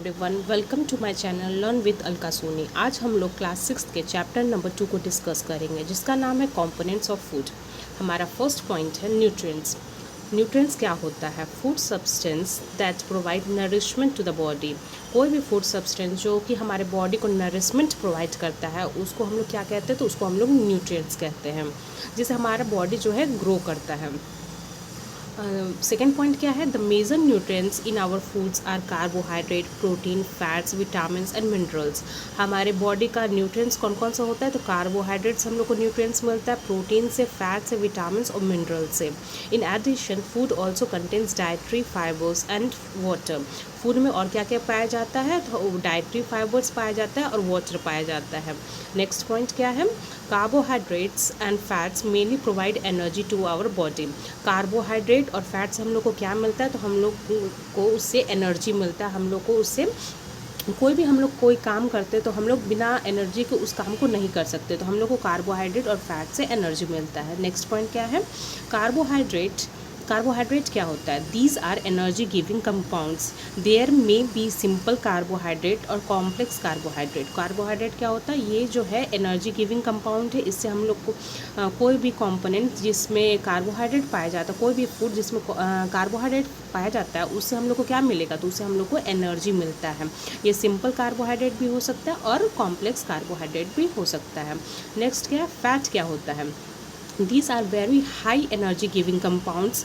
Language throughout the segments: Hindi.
Everyone, welcome to my channel learn with Alka Soni. आज हम लोग क्लास 6 के चैप्टर नंबर 2 को डिस्कस करेंगे, जिसका नाम है कंपोनेंट्स ऑफ फूड। हमारा फर्स्ट पॉइंट है न्यूट्रिएंट्स। न्यूट्रिएंट्स क्या होता है? Food substance that provide nourishment to the body. कोई भी फूड सब्सटेंस जो कि हमारे बॉडी को नरिशमेंट प्रोवाइड करता है, उसको हम लोग क्या कहते हैं? तो उसको हम लोग न्यूट्रिएंट्स कहते हैं, जिससे हमारा बॉडी जो है ग्रो करता है। सेकेंड पॉइंट क्या है? The major nutrients in our foods are carbohydrate, protein, fats, vitamins and minerals. हमारे बॉडी का न्यूट्रिएंट्स कौन कौन सा होता है? तो कार्बोहाइड्रेट्स हम लोग को न्यूट्रिएंट्स मिलता है, प्रोटीन से, फैट से, विटामिन्स और मिनरल से। In addition food also contains dietary fibres and water. Food में और क्या क्या पाया जाता है? तो डाइटरी फाइबर्स पाया जाता है और वाटर पाया जाता है। नेक्स्ट पॉइंट क्या है? Carbohydrates and fats mainly provide energy to our body. Carbohydrate और फैट्स हम लोग को क्या मिलता है? तो हम लोग को उससे एनर्जी मिलता है। हम लोग को उससे कोई भी हम लोग कोई काम करते हैं तो हम लोग बिना एनर्जी के उस काम को नहीं कर सकते, तो हम लोग को कार्बोहाइड्रेट और फैट से एनर्जी मिलता है। नेक्स्ट पॉइंट क्या है? कार्बोहाइड्रेट क्या होता है? These are energy giving compounds. There may be simple carbohydrate और कॉम्प्लेक्स कार्बोहाइड्रेट। कार्बोहाइड्रेट क्या होता है? ये जो है एनर्जी गिविंग कंपाउंड है। इससे हम लोग को कोई भी कंपोनेंट जिसमें कार्बोहाइड्रेट पाया जाता है, कोई भी फूड जिसमें कार्बोहाइड्रेट पाया जाता है, उससे हम लोग को क्या मिलेगा? तो उससे हम लोग को एनर्जी मिलता है। ये सिंपल कार्बोहाइड्रेट भी हो सकता है और कॉम्प्लेक्स कार्बोहाइड्रेट भी हो सकता है। नेक्स्ट क्या है? फैट क्या होता है? These are very high energy giving compounds.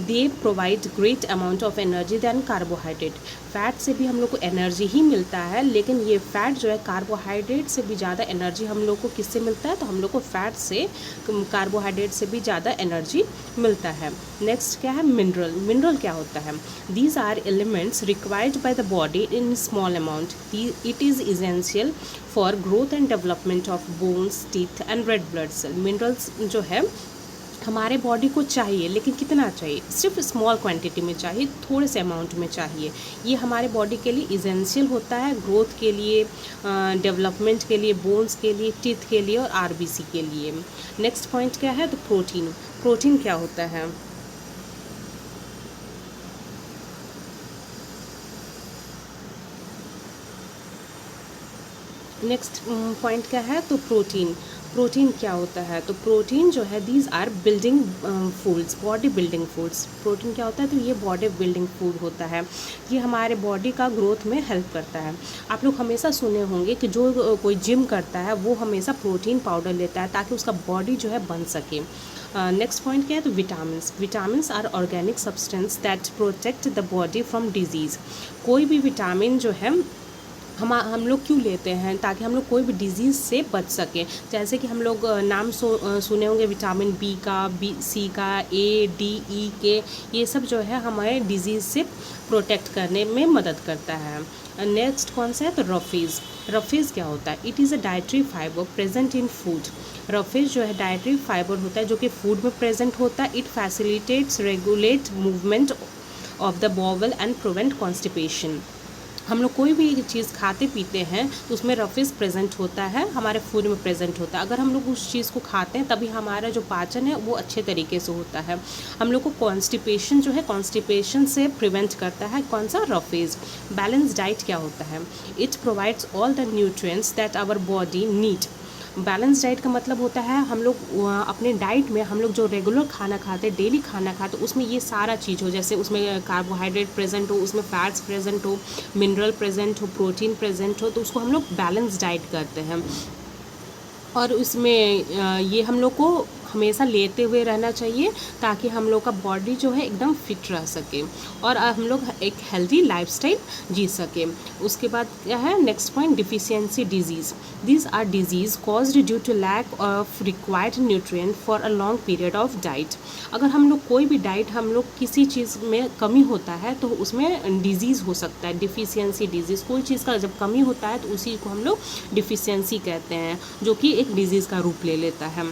They provide great amount of energy than carbohydrate. Fat से भी हम लोग को एनर्जी ही मिलता है, लेकिन ये फैट जो है कार्बोहाइड्रेट से भी ज़्यादा एनर्जी हम लोग को किससे मिलता है? तो हम लोग को फैट से, कार्बोहाइड्रेट से भी ज़्यादा एनर्जी मिलता है। नेक्स्ट क्या है? मिनरल क्या होता है? These are elements required by the body in small amount. It is essential for growth and development of bones, teeth and red blood cell. Minerals जो है हमारे बॉडी को चाहिए, लेकिन कितना चाहिए? सिर्फ स्मॉल क्वांटिटी में चाहिए, थोड़े से अमाउंट में चाहिए। ये हमारे बॉडी के लिए इसेंशियल होता है, ग्रोथ के लिए, डेवलपमेंट के लिए, बोन्स के लिए, टीथ के लिए और आरबीसी के लिए। नेक्स्ट पॉइंट क्या है? तो प्रोटीन क्या होता है? नेक्स्ट पॉइंट क्या है? तो प्रोटीन क्या होता है? तो प्रोटीन जो है, these are building foods, body building foods. Protein क्या होता है? तो ये बॉडी बिल्डिंग फूड होता है। ये हमारे बॉडी का ग्रोथ में हेल्प करता है। आप लोग हमेशा सुने होंगे कि जो कोई जिम करता है वो हमेशा प्रोटीन पाउडर लेता है, ताकि उसका बॉडी जो है बन सके। नेक्स्ट पॉइंट क्या है? तो vitamins are organic substance that protect the body from disease. कोई भी विटामिन जो है हम लोग क्यों लेते हैं? ताकि हम लोग कोई भी डिजीज़ से बच सकें। जैसे कि हम लोग नाम सुने होंगे विटामिन बी का, सी का, ए, डी, ई के। ये सब जो है हमारे डिजीज़ से प्रोटेक्ट करने में मदद करता है। नेक्स्ट कौन सा है? तो रफेज़ क्या होता है? It is a dietary fibre present in food. Roughage जो है डाइटरी फाइबर होता है जो कि फूड में प्रेजेंट होता है। It facilitates regulate movement of the bowel and prevent constipation. हम लोग कोई भी चीज़ खाते पीते हैं तो उसमें रफेज़ प्रेजेंट होता है, हमारे फूड में प्रेजेंट होता है। अगर हम लोग उस चीज़ को खाते हैं तभी हमारा जो पाचन है वो अच्छे तरीके से होता है। हम लोग को कॉन्स्टिपेशन जो है, कॉन्स्टिपेशन से प्रिवेंट करता है कौन सा? रफेज़। बैलेंस डाइट क्या होता है? It provides all the nutrients that our body need. Balance diet का मतलब होता है हम लोग अपने डाइट में हम लोग जो रेगुलर खाना खाते हैं, डेली खाना खाते, उसमें ये सारा चीज़ हो, जैसे उसमें कार्बोहाइड्रेट प्रेजेंट हो, उसमें फैट्स प्रेजेंट हो, मिनरल प्रेजेंट हो, प्रोटीन प्रेजेंट हो, तो उसको हम लोग बैलेंस डाइट करते हैं। और उसमें ये हम लोग को हमेशा लेते हुए रहना चाहिए, ताकि हम लोग का बॉडी जो है एकदम फिट रह सके और हम लोग एक हेल्दी लाइफस्टाइल जी सके। उसके बाद क्या है? Next point, deficiency disease. These are disease caused due to lack of required nutrient for a long period of diet. अगर हम लोग कोई भी डाइट, हम लोग किसी चीज़ में कमी होता है तो उसमें डिजीज़ हो सकता है, डिफिशियंसी डिजीज़। कोई चीज़ का जब कमी होता है तो उसी को हम लोग डिफिशियंसी कहते हैं, जो कि एक डिजीज़ का रूप ले लेता है।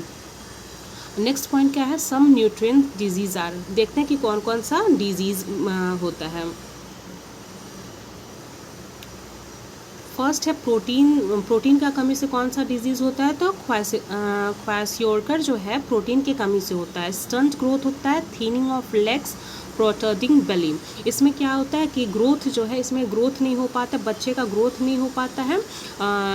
नेक्स्ट पॉइंट क्या है? सम न्यूट्रिएंट डिजीज़ आर। देखते हैं कि कौन कौन सा डिजीज़ होता है। फर्स्ट है प्रोटीन का कमी से कौन सा डिजीज़ होता है? तो क्वासियोरकर जो है प्रोटीन के कमी से होता है। स्टंट ग्रोथ होता है, थिनिंग ऑफ लेग्स, प्रोट्रूडिंग बेली। इसमें क्या होता है कि ग्रोथ जो है इसमें ग्रोथ नहीं हो पाता, बच्चे का ग्रोथ नहीं हो पाता है।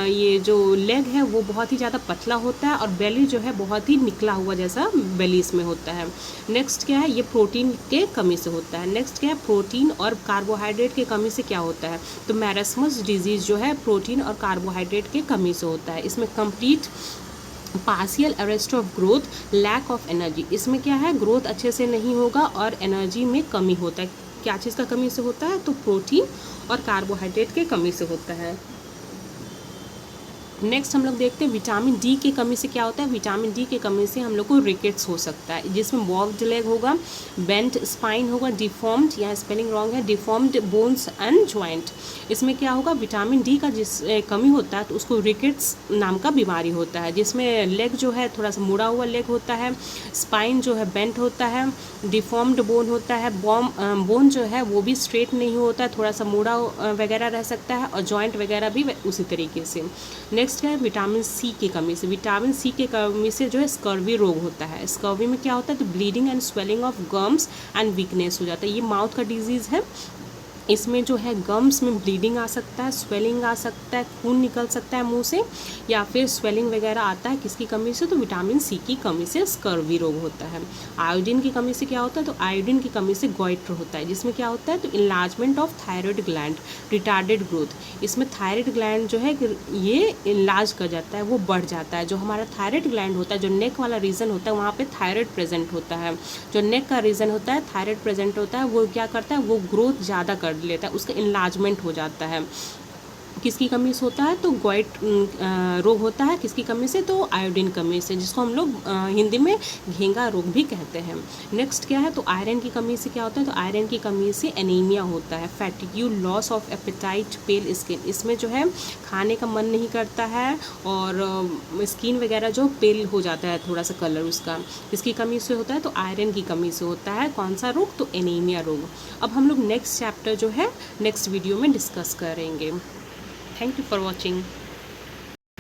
ये जो लेग है वो बहुत ही ज़्यादा पतला होता है और बेली जो है बहुत ही निकला हुआ जैसा बेली इसमें होता है। नेक्स्ट क्या है, ये प्रोटीन के कमी से होता है। नेक्स्ट क्या है, प्रोटीन और कार्बोहाइड्रेट की कमी से क्या होता है, तो मैरस्मस डिजीज़ जो है प्रोटीन और कार्बोहाइड्रेट की कमी से होता है। इसमें complete partial arrest of growth, lack of energy. इसमें क्या है, ग्रोथ अच्छे से नहीं होगा और एनर्जी में कमी होता है। क्या चीज़ का कमी से होता है, तो प्रोटीन और कार्बोहाइड्रेट के कमी से होता है। नेक्स्ट हम लोग देखते हैं विटामिन डी की कमी से क्या होता है। विटामिन डी की कमी से हम लोग को रिकेट्स हो सकता है, जिसमें वॉक्ड लेग होगा, बेंट स्पाइन होगा, डिफॉर्म्ड, यहाँ स्पेलिंग रॉन्ग है, डिफॉर्म्ड बोन्स एंड जॉइंट। इसमें क्या होगा, विटामिन डी का जिस कमी होता है तो उसको रिकेट्स नाम का बीमारी होता है, जिसमें लेग जो है थोड़ा सा मुड़ा हुआ लेग होता है, स्पाइन जो है बेंट होता है, डिफॉर्म्ड बोन होता है, बोन जो है वो भी स्ट्रेट नहीं होता है, थोड़ा सा मुड़ा वगैरह रह सकता है, और जॉइंट वगैरह भी उसी तरीके से। नेक्स्ट क्या है, विटामिन सी की कमी से। विटामिन सी की कमी से जो है स्कर्वी रोग होता है। स्कर्वी में क्या होता है, तो bleeding and swelling of gums and weakness हो जाता है। ये माउथ का डिजीज़ है, इसमें जो है गम्स में ब्लीडिंग आ सकता है, स्वेलिंग आ सकता है, खून निकल सकता है मुंह से, या फिर स्वेलिंग वगैरह आता है किसकी कमी से, तो विटामिन सी की कमी से स्कर्वी रोग होता है। आयोडीन की कमी से क्या होता है, तो आयोडीन की कमी से गॉइटर होता है, जिसमें क्या होता है, तो enlargement of thyroid gland, retarded growth. इसमें थायराइड ग्लैंड जो है ये इनलार्ज कर जाता है, वो बढ़ जाता है। जो हमारा थायराइड ग्लैंड होता है, जो नेक वाला रीजन होता है वहाँ पे थायराइड प्रेजेंट होता है। जो नेक का रीजन होता है, थायराइड प्रेजेंट होता है, वो क्या करता है, वो ग्रोथ ज़्यादा कर लेता है, उसका इनलार्जमेंट हो जाता है। किसकी कमी से होता है, तो गॉइट रोग होता है, किसकी कमी से, तो आयोडीन कमी से, जिसको हम लोग हिंदी में घेंगा रोग भी कहते हैं। नेक्स्ट क्या है, तो आयरन की कमी से क्या होता है, तो आयरन की कमी से एनीमिया होता है, fatigue, loss of appetite, pail skin. इसमें जो है खाने का मन नहीं करता है और स्किन वगैरह जो पेल हो जाता है, थोड़ा सा कलर उसका, इसकी कमी से होता है, तो आयरन की कमी से होता है। कौन सा रोग, तो एनीमिया रोग। अब हम लोग नेक्स्ट चैप्टर जो है नेक्स्ट वीडियो में डिस्कस करेंगे। Thank you for watching.